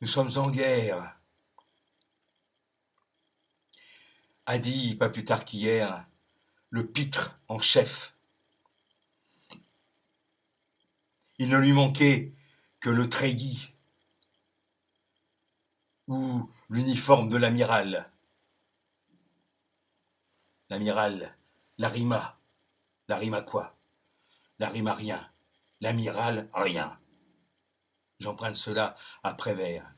Nous sommes en guerre, a dit, pas plus tard qu'hier, le pitre en chef. Il ne lui manquait que le treillis ou l'uniforme de l'amiral. L'amiral, l'arima. L'arima quoi? L'arima rien. L'amiral, rien. J'emprunte cela à Prévert.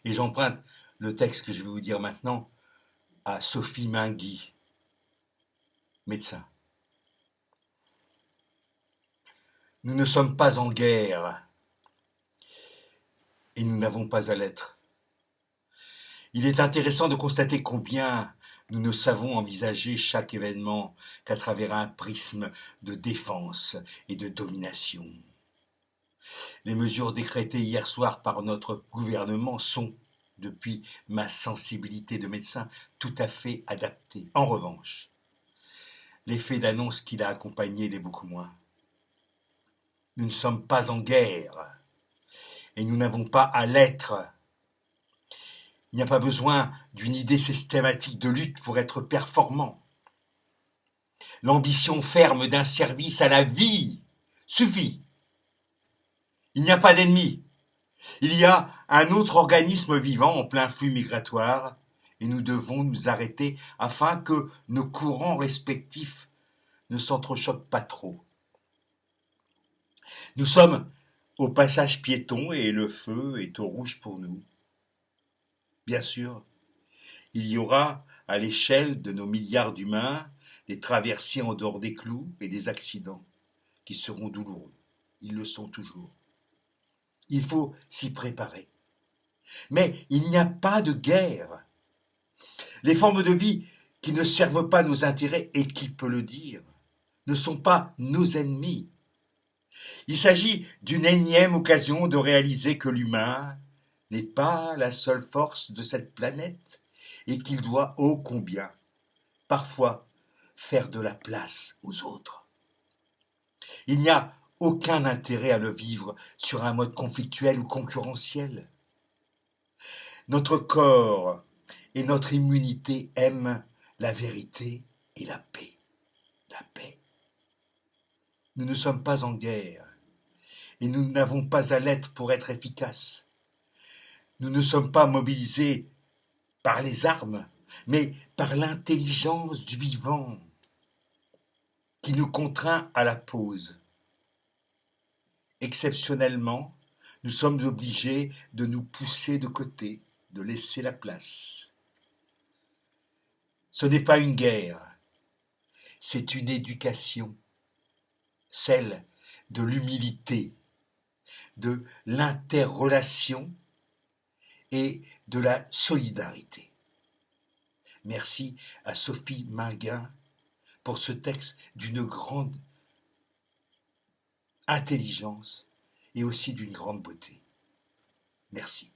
Et j'emprunte le texte que je vais vous dire maintenant à Sophie Mainguy, médecin. Nous ne sommes pas en guerre et nous n'avons pas à l'être. Il est intéressant de constater combien nous ne savons envisager chaque événement qu'à travers un prisme de défense et de domination. Les mesures décrétées hier soir par notre gouvernement sont, depuis ma sensibilité de médecin, tout à fait adaptées. En revanche, l'effet d'annonce qui l'a accompagné l'est beaucoup moins. Nous ne sommes pas en guerre et nous n'avons pas à l'être. Il n'y a pas besoin d'une idée systématique de lutte pour être performant. L'ambition ferme d'un service à la vie suffit. Il n'y a pas d'ennemi. Il y a un autre organisme vivant en plein flux migratoire et nous devons nous arrêter afin que nos courants respectifs ne s'entrechoquent pas trop. Nous sommes au passage piéton et le feu est au rouge pour nous. Bien sûr, il y aura, à l'échelle de nos milliards d'humains, des traversées en dehors des clous et des accidents qui seront douloureux. Ils le sont toujours. Il faut s'y préparer. Mais il n'y a pas de guerre. Les formes de vie qui ne servent pas nos intérêts, et qui peut le dire, ne sont pas nos ennemis. Il s'agit d'une énième occasion de réaliser que l'humain n'est pas la seule force de cette planète et qu'il doit ô combien, parfois, faire de la place aux autres. Il n'y a aucun intérêt à le vivre sur un mode conflictuel ou concurrentiel. Notre corps et notre immunité aiment la vérité et la paix. La paix. Nous ne sommes pas en guerre et nous n'avons pas à l'être pour être efficaces. Nous ne sommes pas mobilisés par les armes, mais par l'intelligence du vivant qui nous contraint à la pause. Exceptionnellement, nous sommes obligés de nous pousser de côté, de laisser la place. Ce n'est pas une guerre, c'est une éducation, celle de l'humilité, de l'interrelation et de la solidarité. Merci à Sophie Mainguy pour ce texte d'une grande intelligence et aussi d'une grande beauté. Merci.